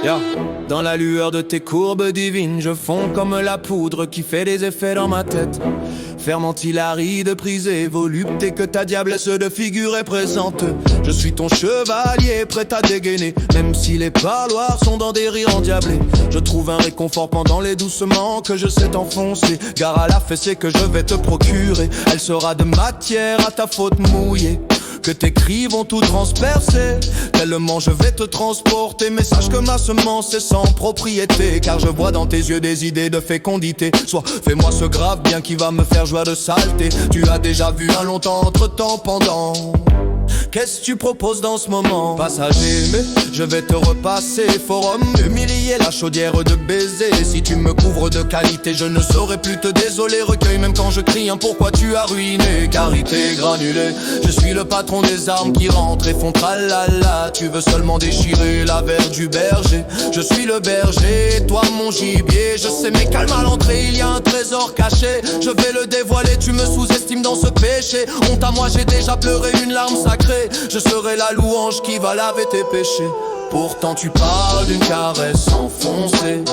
Yeah. Dans la lueur de tes courbes divines, je fonds comme la poudre qui fait des effets dans ma tête. Fermentilari prisée, volupté que ta diablesse de figure est présente. Je suis ton chevalier prêt à dégainer, même si les parloirs sont dans des rires endiablés. Je trouve un réconfort pendant les doucements que je sais t'enfoncer. Gare à la fessée que je vais te procurer, elle sera de matière à ta faute mouillée. Que tes cris vont tout transpercer, tellement je vais te transporter. Mais sache que ma semence est sans propriété, car je vois dans tes yeux des idées de fécondité. Soit fais-moi ce grave bien qui va me faire joie de saleté. Tu as déjà vu un longtemps entre-temps pendant. Qu'est-ce que tu proposes dans ce moment? Passager, mais je vais te repasser. Forum, humilier la chaudière de baiser. Si tu me couvres de qualité, je ne saurais plus te désoler. Recueil même quand je crie, pourquoi tu as ruiné? Carité granulée, je suis le patron des armes qui rentrent et font tralala. Tu veux seulement déchirer la verre du berger. Je suis le berger, toi mon gibier. Je sais mais calme à l'entrée, il y a un trésor caché. Je vais le dévoiler, tu me sous-estimes dans ce péché. Honte à moi, j'ai déjà pleuré une larme sacrée. Je serai la louange qui va laver tes péchés. Pourtant tu parles d'une caresse enfoncée.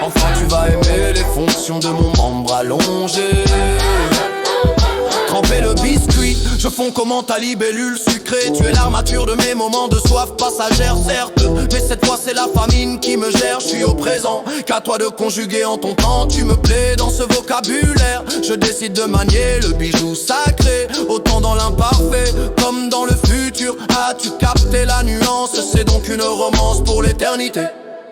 Enfin tu vas aimer les fonctions de mon membre allongé. Tremper le biscuit, je fonds comment ta libellule sucrée. Tu es l'armature de mes moments de soif passagère, certes, mais cette fois c'est la famine qui me gère. Je suis au présent, qu'à toi de conjuguer en ton temps. Tu me plais dans ce vocabulaire. Je décide de manier le bijou sacré, autant dans l'imparfait comme dans le futur. As-tu capté la nuance? C'est donc une romance pour l'éternité.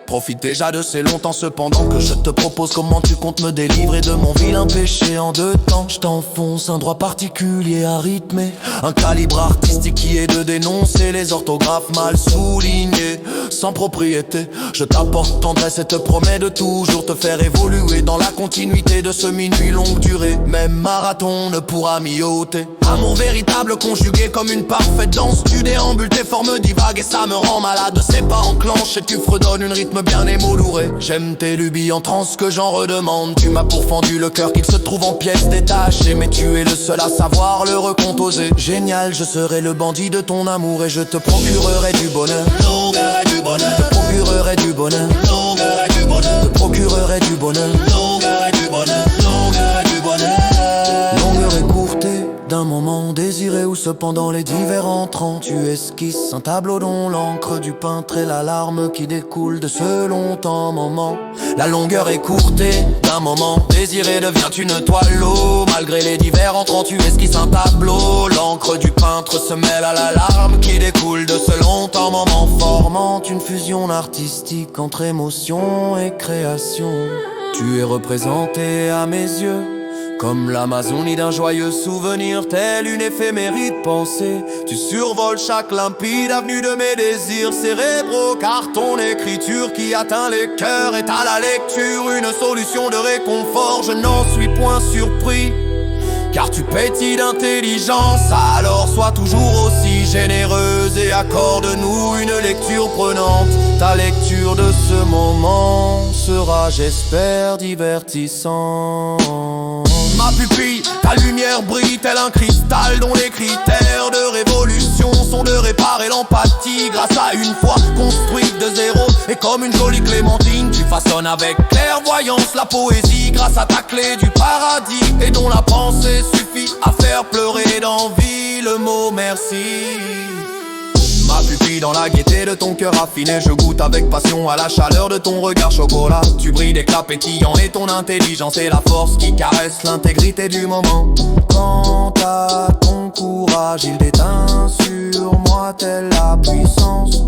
Profite déjà de ces longtemps cependant que je te propose comment tu comptes me délivrer de mon vilain péché en 2 temps. Je t'enfonce un droit particulier à rythmer, un calibre artistique qui est de dénoncer les orthographes mal soulignées, sans propriété. Je t'apporte tendresse et te promets de toujours te faire évoluer dans la continuité de ce minuit longue durée. Même marathon ne pourra m'y ôter. Amour véritable conjugué comme une parfaite danse. Tu déambules, tes formes divagues et ça me rend malade. C'est pas enclenché, tu fredonnes une rythme bien émolouré. J'aime tes lubies en transe que j'en redemande. Tu m'as pourfendu le cœur qu'il se trouve en pièces détachées, mais tu es le seul à savoir le recomposer. Génial, je serai le bandit de ton amour et je te procurerai du bonheur. Du bonheur. Te procurerai du bonheur. Du bonheur. Te procurerai du bonheur. Du bonheur. Du bonheur. Longueur écourtée d'un moment désiré où cependant les divers entrants tu esquisses un tableau dont l'encre du peintre est la larme qui découle de ce longtemps moment. La longueur écourtée d'un moment désiré devient une toile eau. Malgré les divers entrants tu esquisses un tableau. L'encre du peintre se mêle à la larme qui découle de ce longtemps moment, formant une fusion artistique entre émotion et création. Tu es représenté à mes yeux comme l'Amazonie d'un joyeux souvenir, telle une éphéméride pensée. Tu survoles chaque limpide avenue de mes désirs cérébraux, car ton écriture qui atteint les cœurs est à la lecture une solution de réconfort. Je n'en suis point surpris, car tu pétilles d'intelligence. Alors sois toujours aussi généreuse et accorde-nous une lecture prenante. Ta lecture de ce moment sera, j'espère, divertissante. Ma pupille, ta lumière brille tel un cristal dont les critères de révolution sont de réparer l'empathie grâce à une foi construite de zéro. Et comme une jolie clémentine, tu façonnes avec clairvoyance la poésie grâce à ta clé du paradis, et dont la pensée suffit à faire pleurer d'envie le mot merci. Ma pupille dans la gaieté de ton cœur affiné, je goûte avec passion à la chaleur de ton regard chocolat. Tu brilles d'éclat pétillant et ton intelligence est la force qui caresse l'intégrité du moment. Quant à ton courage, il déteint sur moi telle la puissance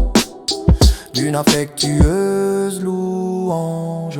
d'une affectueuse louange.